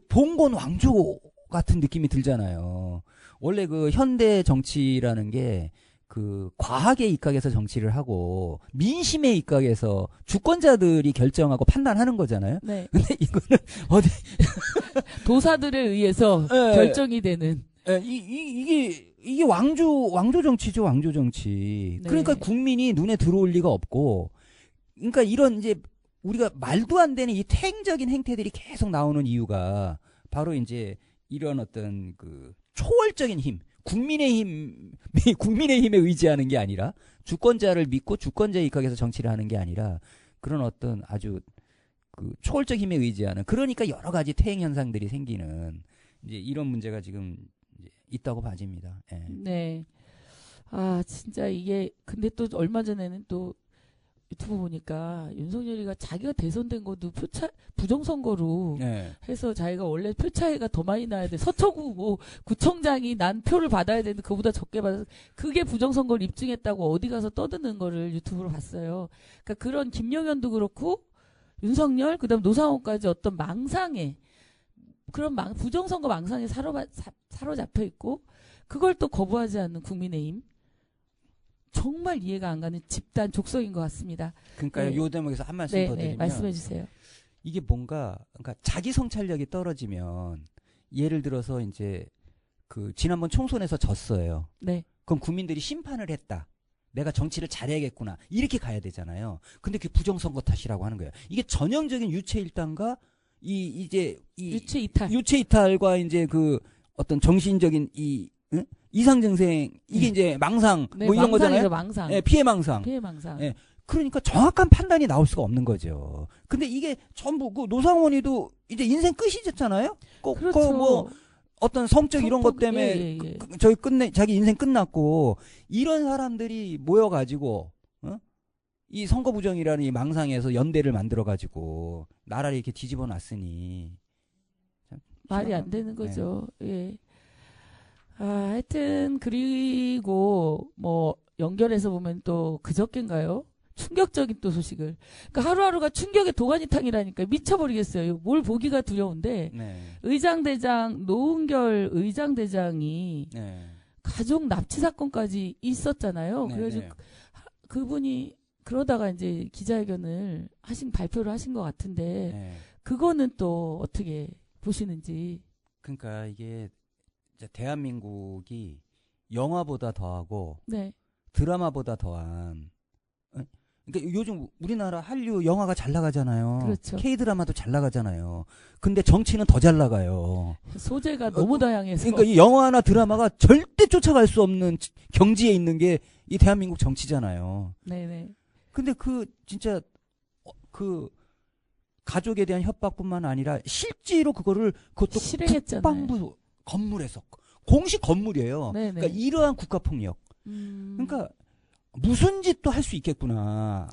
봉건 왕조 같은 느낌이 들잖아요. 원래 그 현대 정치라는 게 그 과학의 입각에서 정치를 하고 민심의 입각에서 주권자들이 결정하고 판단하는 거잖아요. 네. 근데 이거는 어디 도사들에 의해서 네. 결정이 되는. 이게 왕조 정치죠, 왕조 정치. 네. 그러니까 국민이 눈에 들어올 리가 없고, 그러니까 이런 이제 우리가 말도 안 되는 이 퇴행적인 행태들이 계속 나오는 이유가 바로 이제 이런 어떤 그 초월적인 힘, 국민의힘에 의지하는 게 아니라 주권자를 믿고 주권자의 입각에서 정치를 하는 게 아니라 그런 어떤 아주 그 초월적 힘에 의지하는 그러니까 여러 가지 퇴행 현상들이 생기는 이제 이런 문제가 지금 이제 있다고 봐집니다. 예. 네. 진짜 이게 근데 또 얼마 전에는 또 유튜브 보니까 윤석열이가 자기가 대선된 것도 부정선거로 네. 해서 자기가 원래 표 차이가 더 많이 나야 돼. 서초구 뭐 구청장이 난 표를 받아야 되는데 그보다 적게 받아서 그게 부정선거를 입증했다고 어디 가서 떠드는 거를 유튜브로 봤어요. 그러니까 그런 김영현도 그렇고 윤석열 그다음 노상호까지 어떤 망상에 그런 부정선거 망상에 사로잡혀 있고 그걸 또 거부하지 않는 국민의힘. 정말 이해가 안 가는 집단 족속인 것 같습니다. 그러니까 네. 요 대목에서 한 말씀 더 드리면 말씀해 주세요. 이게 그러니까 자기 성찰력이 떨어지면 예를 들어서 이제 그 지난번 총선에서 졌어요. 네. 그럼 국민들이 심판을 했다. 내가 정치를 잘해야겠구나. 이렇게 가야 되잖아요. 근데 그게 부정선거 탓이라고 하는 거예요. 이게 전형적인 유체일단과 유체 이탈. 유체 이탈과 이제 그 어떤 정신적인 이상 증생 이게 이제 망상 네, 뭐 이런 거잖아요. 망상. 예, 피해 망상. 피해 망상. 예. 그러니까 정확한 판단이 나올 수가 없는 거죠. 근데 이게 전부 그 노상원이도 이제 인생 끝이잖아요. 그렇죠. 뭐 어떤 성적 이런 것 때문에 자기 인생 끝났고 이런 사람들이 모여가지고 이 선거 부정이라는 이 망상에서 연대를 만들어가지고 나라를 이렇게 뒤집어 놨으니 말이 안 되는 거죠. 예. 하여튼 그리고 뭐 연결해서 보면 또 그저께인가요? 충격적인 또 소식을. 그러니까 하루하루가 충격의 도가니탕이라니까 미쳐버리겠어요. 뭘 보기가 두려운데 의장대장 노은결 의장대장이 가족 납치 사건까지 있었잖아요. 그래가지고 그분이 그러다가 이제 기자회견을 발표를 하신 것 같은데 그거는 또 어떻게 보시는지. 그러니까 이게 대한민국이 영화보다 더하고 드라마보다 더한 그러니까 요즘 우리나라 한류 영화가 잘 나가잖아요. 그렇죠. K-드라마도 잘 나가잖아요. 근데 정치는 더 잘 나가요. 소재가 너무 다양해서. 그러니까 이 영화나 드라마가 절대 쫓아갈 수 없는 경지에 있는 게 이 대한민국 정치잖아요. 네네. 근데 진짜 가족에 대한 협박뿐만 아니라 실제로 그것도 실행했잖아요. 국방부 건물에서 공식 건물이에요. 네네. 그러니까 이러한 국가폭력. 그러니까 무슨 짓도 할 수 있겠구나.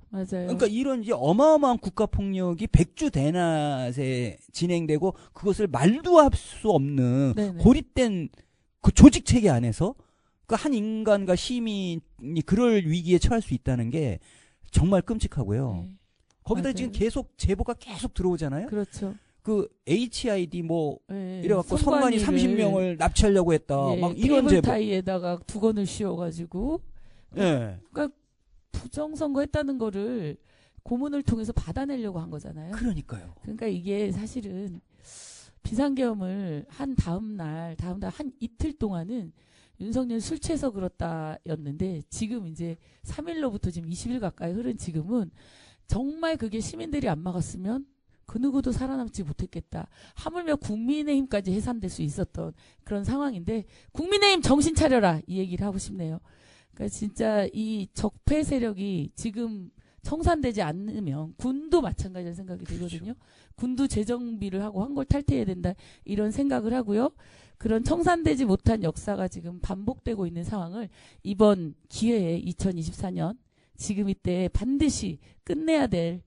맞아요. 그러니까 이런 이제 어마어마한 국가폭력이 백주대낮에 진행되고 그것을 말도 할 수 없는 고립된 그 조직 체계 안에서 그 한 인간과 시민이 그럴 위기에 처할 수 있다는 게 정말 끔찍하고요. 거기다 맞아요. 지금 계속 제보가 계속 들어오잖아요. 그렇죠. 그 HID 뭐 이래갖고 선관위 30명을 납치하려고 했다. 막 이런 제보. 타이에다가 두건을 씌워가지고. 그러니까 부정선거 했다는 거를 고문을 통해서 받아내려고 한 거잖아요. 그러니까요. 그러니까 이게 사실은 비상계엄을 한 다음 날 한 이틀 동안은 윤석열 술 취해서 그렇다였는데 지금 이제 3일로부터 지금 20일 가까이 흐른 지금은 정말 그게 시민들이 안 막았으면 그 누구도 살아남지 못했겠다. 하물며 국민의힘까지 해산될 수 있었던 그런 상황인데 국민의힘 정신 차려라 이 얘기를 하고 싶네요. 그러니까 진짜 이 적폐 세력이 지금 청산되지 않으면 군도 마찬가지라는 생각이 들거든요. 그렇죠. 군도 재정비를 하고 한골 탈퇴해야 된다 이런 생각을 하고요. 그런 청산되지 못한 역사가 지금 반복되고 있는 상황을 이번 기회에 2024년 지금 이때 반드시 끝내야 될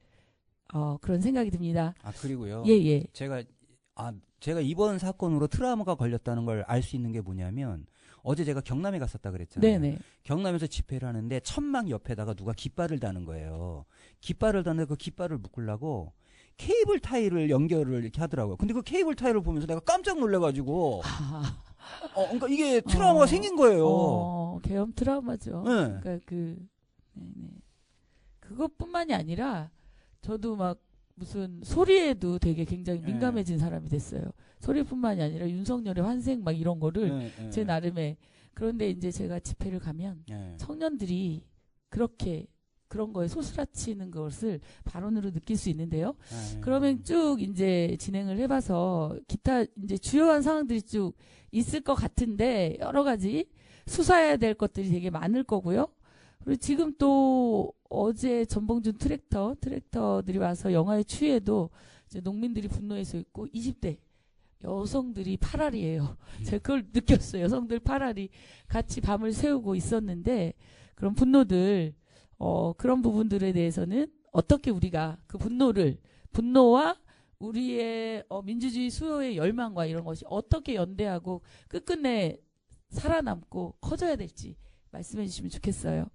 그런 생각이 듭니다. 그리고요. 예. 제가 이번 사건으로 트라우마가 걸렸다는 걸 알 수 있는 게 뭐냐면 어제 제가 경남에 갔었다 그랬잖아요. 네네. 경남에서 집회를 하는데 천막 옆에다가 누가 깃발을 다는 거예요. 깃발을 다는데 그 깃발을 묶으려고 케이블 타이를 연결을 이렇게 하더라고요. 근데 그 케이블 타이를 보면서 내가 깜짝 놀래가지고 그러니까 이게 트라우마가 생긴 거예요. 계엄 트라우마죠. 네. 그러니까 네네. 그것뿐만이 아니라 저도 막 무슨 소리에도 되게 굉장히 민감해진 사람이 됐어요. 소리뿐만이 아니라 윤석열의 환생 막 이런 거를 제 나름의 그런데 이제 제가 집회를 가면 청년들이 그렇게 그런 거에 소스라치는 것을 발언으로 느낄 수 있는데요. 그러면 쭉 이제 진행을 해봐서 기타 이제 주요한 상황들이 쭉 있을 것 같은데 여러 가지 수사해야 될 것들이 되게 많을 거고요. 그리고 지금 또 어제 전봉준 트랙터들이 와서 영화의 추위에도 이제 농민들이 분노해서 있고 20대 여성들이 팔알이에요. 제가 그걸 느꼈어요. 여성들 팔알이 같이 밤을 새우고 있었는데 그런 분노들 그런 부분들에 대해서는 어떻게 우리가 그 분노와 우리의 민주주의 수요의 열망과 이런 것이 어떻게 연대하고 끝끝내 살아남고 커져야 될지 말씀해 주시면 좋겠어요.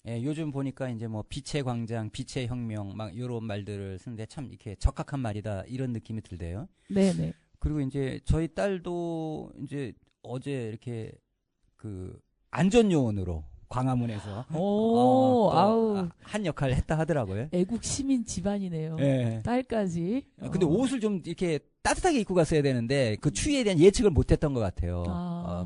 예, 요즘 보니까 이제 뭐 빛의 광장, 빛의 혁명 막 이런 말들을 쓰는데 참 이렇게 적합한 말이다 이런 느낌이 들대요. 네네. 그리고 이제 저희 딸도 이제 어제 이렇게 그 안전요원으로 광화문에서 한 역할을 했다 하더라고요. 애국 시민 집안이네요. 네. 딸까지. 근데 옷을 좀 이렇게 따뜻하게 입고 갔어야 되는데 그 추위에 대한 예측을 못했던 것 같아요.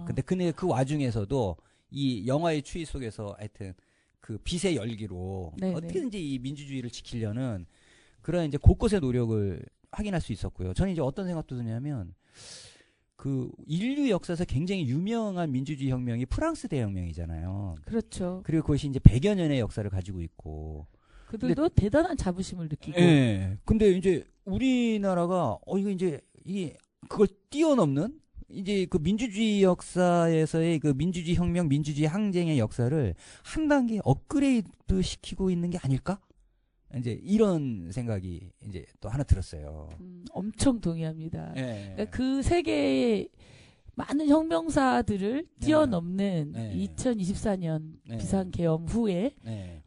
근데 그 와중에서도 이 영화의 추위 속에서 하여튼 그 빛의 열기로 네네. 어떻게든지 이 민주주의를 지키려는 그런 이제 곳곳의 노력을 확인할 수 있었고요. 저는 이제 어떤 생각도 드냐면 그 인류 역사에서 굉장히 유명한 민주주의 혁명이 프랑스 대혁명이잖아요. 그렇죠. 그리고 그것이 이제 100여 년의 역사를 가지고 있고. 그들도 대단한 자부심을 느끼고. 예. 근데 이제 우리나라가 그걸 뛰어넘는 이제 그 민주주의 역사에서의 그 민주주의 혁명, 민주주의 항쟁의 역사를 한 단계 업그레이드 시키고 있는 게 아닐까? 이제 이런 생각이 이제 또 하나 들었어요. 엄청 동의합니다. 네. 그러니까 그 세계의 많은 혁명사들을 뛰어넘는 2024년 비상계엄 후에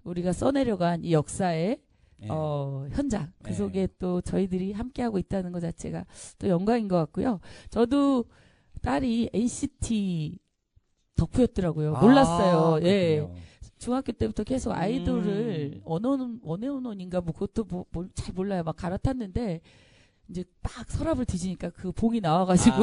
우리가 써내려간 이 역사의 현장 그 속에 또 저희들이 함께하고 있다는 것 자체가 또 영광인 것 같고요. 저도 딸이 NCT 덕후였더라고요. 몰랐어요. 예. 중학교 때부터 계속 아이돌을 원해원원인가 뭐 그것도 잘 몰라요. 막 갈아탔는데 이제 막 서랍을 뒤지니까 그 봉이 나와가지고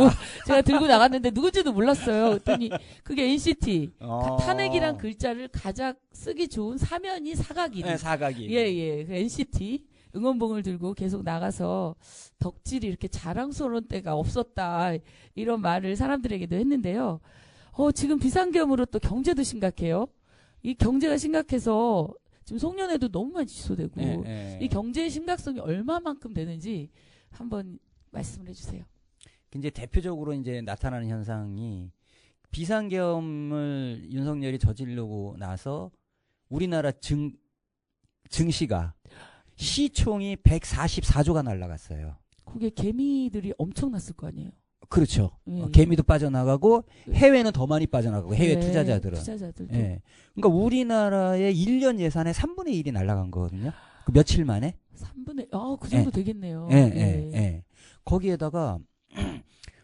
제가 들고 나갔는데 누군지도 몰랐어요. 그랬더니 그게 NCT 탄핵이란 글자를 가장 쓰기 좋은 사면이 사각이. 네, 사각이. 예. 그 NCT 응원봉을 들고 계속 나가서 덕질이 이렇게 자랑스러운 때가 없었다 이런 말을 사람들에게도 했는데요. 지금 비상계엄으로 또 경제도 심각해요. 이 경제가 심각해서 지금 송년회도 너무 많이 취소되고 이 경제의 심각성이 얼마만큼 되는지 한번 말씀을 해주세요. 이제 대표적으로 이제 나타나는 현상이 비상계엄을 윤석열이 저지르고 나서 우리나라 증시가 시총이 144조가 날라갔어요. 그게 개미들이 엄청났을 거 아니에요. 그렇죠. 개미도 빠져나가고 해외는 더 많이 빠져나가고 해외 투자자들은. 투자자들도. 예. 그러니까 우리나라의 1년 예산의 3분의 1이 날아간 거거든요. 그 며칠 만에. 3분의 그 정도 되겠네요. 예. 거기에다가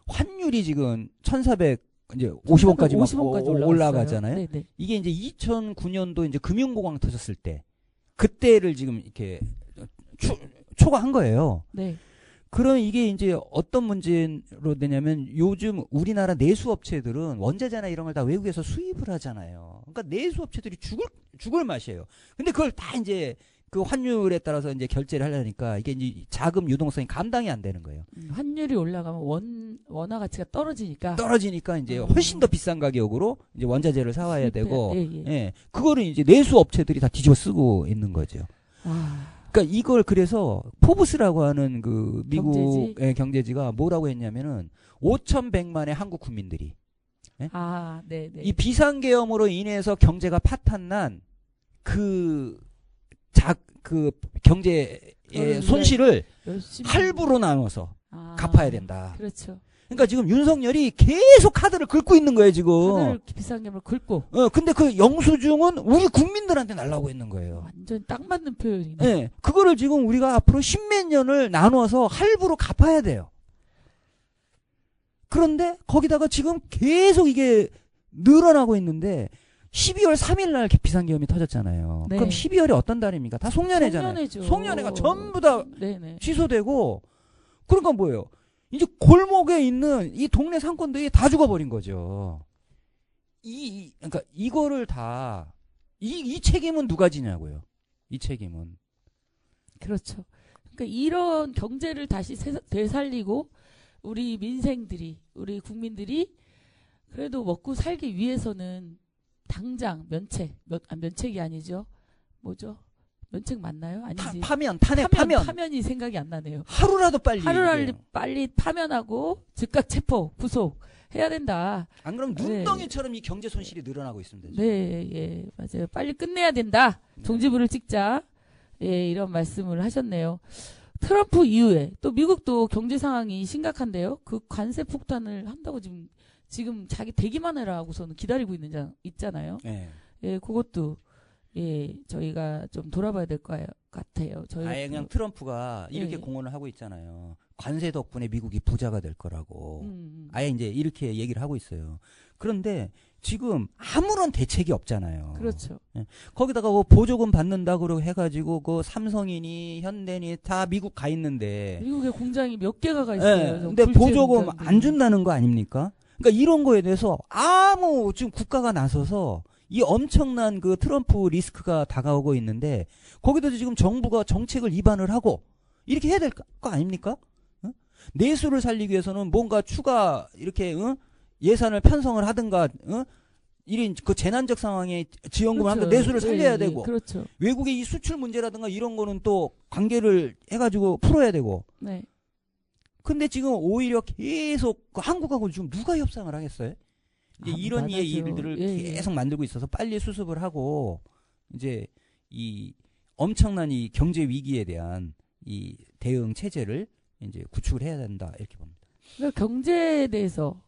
환율이 지금 1,400 이제 50원까지 막 올라가잖아요. 네네. 이게 이제 2009년도 이제 금융공황 터졌을 때 그때를 지금 이렇게 초과한 거예요. 네. 그럼 이게 이제 어떤 문제로 되냐면 요즘 우리나라 내수업체들은 원자재나 이런 걸 다 외국에서 수입을 하잖아요. 그러니까 내수업체들이 죽을 맛이에요. 근데 그걸 다 이제 그 환율에 따라서 이제 결제를 하려니까 이게 이제 자금 유동성이 감당이 안 되는 거예요. 환율이 올라가면 원화 가치가 떨어지니까. 떨어지니까 이제 훨씬 더 비싼 가격으로 이제 원자재를 사와야 되고, 예. 예. 그거를 이제 내수업체들이 다 뒤집어 쓰고 있는 거죠. 아, 그러니까 이걸 그래서 포브스라고 하는 그 미국의 경제지? 경제지가 뭐라고 했냐면은 5,100만의 한국 국민들이 네. 이 비상계엄으로 인해서 경제가 파탄난 그 경제의 손실을 열심히 할부로 나눠서 아, 갚아야 된다. 그렇죠. 그러니까 지금 윤석열이 계속 카드를 긁고 있는 거예요, 지금. 하늘을 비상금을 긁고 근데 그 영수증은 우리 국민들한테 날라오고 있는 거예요. 완전 딱 맞는 표현이네. 네, 그거를 지금 우리가 앞으로 십몇 년을 나눠서 할부로 갚아야 돼요. 그런데 거기다가 지금 계속 이게 늘어나고 있는데 12월 3일 날 비상계엄이 터졌잖아요. 네. 그럼 12월이 어떤 달입니까? 다 송년회잖아요. 송년회죠. 송년회가 전부 다 네네. 취소되고 그러니까 뭐예요? 이제 골목에 있는 이 동네 상권들이 다 죽어버린 거죠. 그러니까 이거를 다 이 책임은 누가 지냐고요. 이 책임은. 그렇죠. 그러니까 이런 경제를 다시 되살리고 우리 민생들이 우리 국민들이 그래도 먹고 살기 위해서는 당장 면책이 아니죠. 뭐죠? 면책 맞나요? 아니지. 파면이 생각이 안 나네요. 하루라도 빨리 파면하고 즉각 체포, 구속 해야 된다. 안 그러면 눈덩이처럼 이 경제 손실이 늘어나고 있습니다. 지금. 네, 예, 맞아요. 빨리 끝내야 된다. 네. 종지부를 찍자. 예, 이런 말씀을 하셨네요. 트럼프 이후에 또 미국도 경제 상황이 심각한데요. 그 관세 폭탄을 한다고 지금 자기 대기만 해라 하고서는 기다리고 있잖아요. 네. 예, 그것도 예, 저희가 좀 돌아봐야 될 것 같아요. 아예 그냥 트럼프가 이렇게 예. 공언을 하고 있잖아요. 관세 덕분에 미국이 부자가 될 거라고. 아예 이제 이렇게 얘기를 하고 있어요. 그런데 지금 아무런 대책이 없잖아요. 그렇죠. 예. 거기다가 뭐 보조금 받는다고 해가지고 그 삼성이니 현대니 다 미국 가 있는데. 미국에 공장이 몇 개가 가 예. 있어요. 근데 보조금 안 준다는 거 아닙니까? 그러니까 이런 거에 대해서 지금 국가가 나서서 이 엄청난 그 트럼프 리스크가 다가오고 있는데 거기다도 지금 정부가 정책을 위반을 하고 이렇게 해야 될 거 아닙니까? 내수를 살리기 위해서는 뭔가 추가 이렇게 예산을 편성을 하든가 이런 그 재난적 상황에 지원금을 그렇죠. 하면 내수를 살려야 되고 그렇죠. 외국의 이 수출 문제라든가 이런 거는 또 관계를 해가지고 풀어야 되고. 네. 근데 지금 오히려 계속 한국하고 지금 누가 협상을 하겠어요? 이제 이런 일들을 계속 만들고 있어서 빨리 수습을 하고 이제 이 엄청난 이 경제 위기에 대한 이 대응 체제를 이제 구축을 해야 된다 이렇게 봅니다. 그러니까 경제에 대해서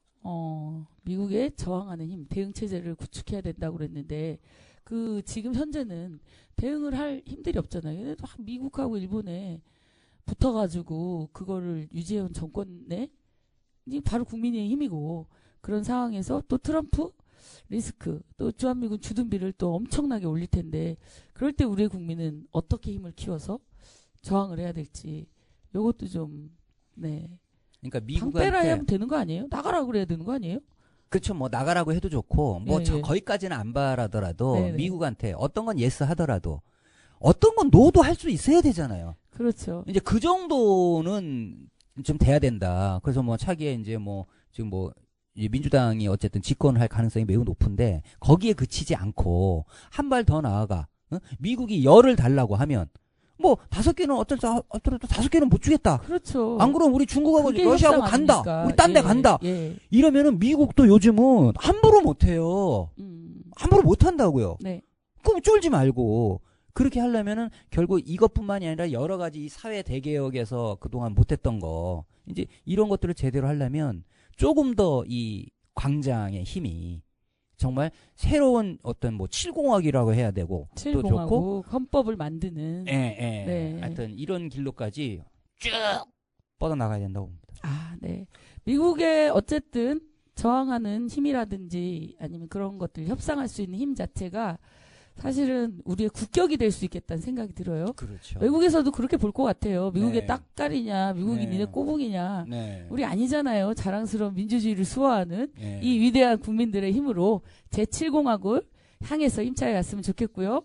미국에 저항하는 힘, 대응 체제를 구축해야 된다고 그랬는데 그 지금 현재는 대응을 할 힘들이 없잖아요. 미국하고 일본에 붙어가지고 그거를 유지해온 정권에 바로 국민의 힘이고 그런 상황에서 또 트럼프 리스크 또 주한미군 주둔비를 또 엄청나게 올릴 텐데 그럴 때 우리의 국민은 어떻게 힘을 키워서 저항을 해야 될지 요것도 좀 그러니까 방패라 하면 되는 거 아니에요? 나가라고 그래야 되는 거 아니에요? 그렇죠. 뭐 나가라고 해도 좋고 뭐 거기까지는 안 바라더라도 네네. 미국한테 어떤 건 예스 하더라도 어떤 건 노도 할 수 있어야 되잖아요. 그렇죠. 이제 그 정도는 좀 돼야 된다. 그래서 뭐 차기에 이제 뭐 지금 뭐 이제 민주당이 어쨌든 집권을 할 가능성이 매우 높은데 거기에 그치지 않고 한 발 더 나아가 미국이 열을 달라고 하면 뭐 5개는 어쩌더라도 5개는 못 주겠다. 그렇죠. 안 그러면 우리 중국하고 러시아하고 간다. 아닙니까? 우리 딴 데 간다. 이러면은 미국도 요즘은 함부로 못 해요. 함부로 못 한다고요. 네. 그럼 쫄지 말고 그렇게 하려면은 결국 이것뿐만이 아니라 여러 가지 이 사회 대개혁에서 그동안 못했던 거 이제 이런 것들을 제대로 하려면 조금 더 이 광장의 힘이 정말 새로운 어떤 뭐 7공학이라고 해야 되고 7공하고 또 좋고 헌법을 만드는 네. 하여튼 이런 길로까지 쭉 뻗어나가야 된다고 봅니다. 네. 미국의 어쨌든 저항하는 힘이라든지 아니면 그런 것들 협상할 수 있는 힘 자체가 사실은 우리의 국격이 될 수 있겠다는 생각이 들어요. 그렇죠. 외국에서도 그렇게 볼 것 같아요. 미국의 네. 딱깔이냐, 미국이 네. 니네 꼬붕이냐. 네. 우리 아니잖아요. 자랑스러운 민주주의를 수호하는 네. 이 위대한 국민들의 힘으로 제7공화국을 향해서 힘차게 갔으면 좋겠고요.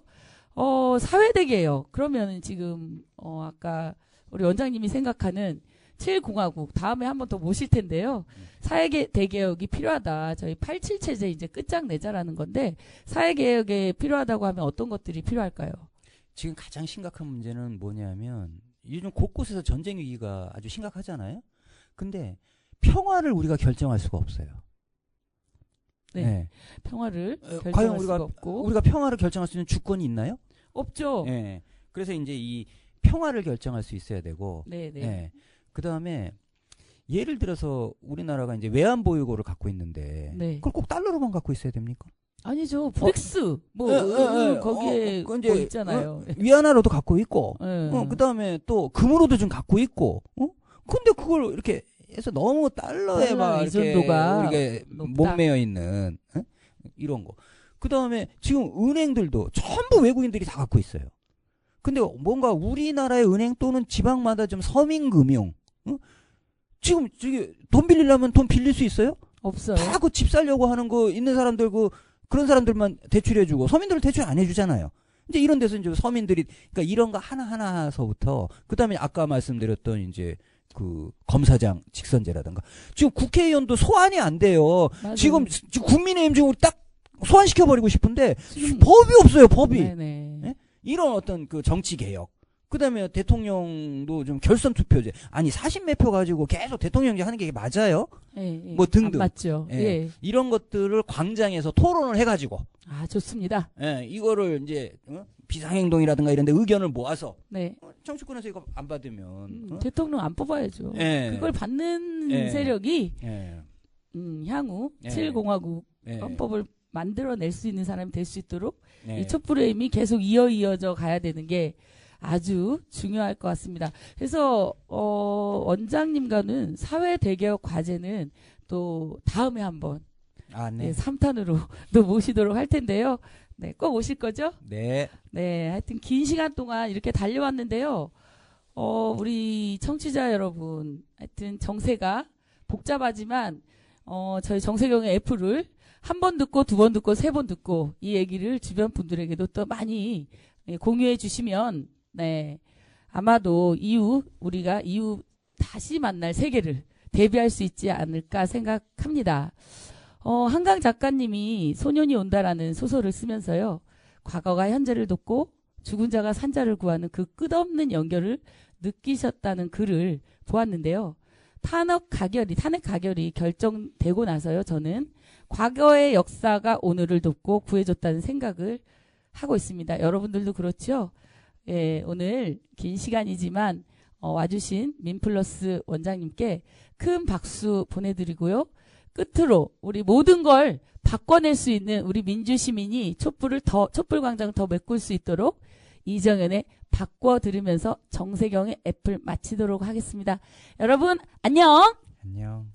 사회대개혁. 그러면 지금, 아까 우리 원장님이 생각하는 7공화국 다음에 한 번 더 모실 텐데요. 사회대개혁이 필요하다. 저희 87체제 이제 끝장내자라는 건데 사회개혁에 필요하다고 하면 어떤 것들이 필요할까요? 지금 가장 심각한 문제는 뭐냐면 요즘 곳곳에서 전쟁 위기가 아주 심각하잖아요. 근데 평화를 우리가 결정할 수가 없어요. 네. 평화를 결정할 과연 수가 없고 우리가 평화를 결정할 수 있는 주권이 있나요? 없죠. 네. 그래서 이제 이 평화를 결정할 수 있어야 되고 네. 네. 그다음에 예를 들어서 우리나라가 이제 외환 보유고를 갖고 있는데 네. 그걸 꼭 달러로만 갖고 있어야 됩니까? 아니죠. 브릭스 거기에 그 이제, 뭐 있잖아요. 위안화로도 갖고 있고 네. 그다음에 또 금으로도 좀 갖고 있고 근데 그걸 이렇게 해서 너무 달러에 달러 막 이렇게 의존도가 우리가 높다. 목매여 있는 이런 거. 그다음에 지금 은행들도 전부 외국인들이 다 갖고 있어요. 근데 뭔가 우리나라의 은행 또는 지방마다 좀 서민금융 지금 저기 돈 빌리려면 돈 빌릴 수 있어요? 없어요. 다 그 집 살려고 하는 거 있는 사람들 그런 사람들만 대출해주고 서민들은 대출 안 해주잖아요. 이제 이런 데서 이제 서민들이 그러니까 이런 거 하나하나서부터 그다음에 아까 말씀드렸던 이제 그 검사장 직선제라든가 지금 국회의원도 소환이 안 돼요. 맞아요. 지금 국민의힘 지금 딱 소환시켜 버리고 싶은데 지금 법이 없어요. 법이. 네네. 예? 이런 어떤 그 정치 개혁. 그다음에 대통령도 좀 결선 투표제. 아니 40몇 표 가지고 계속 대통령제 하는 게 맞아요? 예. 뭐 등등. 안 맞죠. 예. 예. 이런 것들을 광장에서 토론을 해가지고 아 좋습니다. 이거를 이제 비상행동이라든가 이런데 의견을 모아서 네. 정치권에서 이거 안 받으면 대통령 안 뽑아야죠. 예. 그걸 받는 예. 세력이 예. 향후 예. 7공화국 예. 헌법을 만들어낼 수 있는 사람이 될 수 있도록 예. 이 촛불의 힘이 계속 이어져 가야 되는 게 아주 중요할 것 같습니다. 그래서 원장님과는 사회대개혁 과제는 또 다음에 한번 네. 3탄으로 또 모시도록 할 텐데요. 네, 꼭 오실 거죠? 네. 네, 하여튼 긴 시간 동안 이렇게 달려왔는데요. 우리 청취자 여러분, 하여튼 정세가 복잡하지만 저희 정세경의 F를 한 번 듣고 두 번 듣고 세 번 듣고 이 얘기를 주변 분들에게도 또 많이 공유해 주시면 네, 아마도 우리가 이후 다시 만날 세계를 대비할 수 있지 않을까 생각합니다. 한강 작가님이 소년이 온다라는 소설을 쓰면서요. 과거가 현재를 돕고 죽은 자가 산자를 구하는 그 끝없는 연결을 느끼셨다는 글을 보았는데요. 탄핵 가결이 결정되고 나서요. 저는 과거의 역사가 오늘을 돕고 구해줬다는 생각을 하고 있습니다. 여러분들도 그렇죠? 예, 오늘 긴 시간이지만 와주신 민플러스 원장님께 큰 박수 보내드리고요. 끝으로 우리 모든 걸 바꿔낼 수 있는 우리 민주시민이 촛불광장을 더 메꿀 수 있도록 이정현의 바꿔 들으면서 정세경의 애플 마치도록 하겠습니다. 여러분 안녕. 안녕.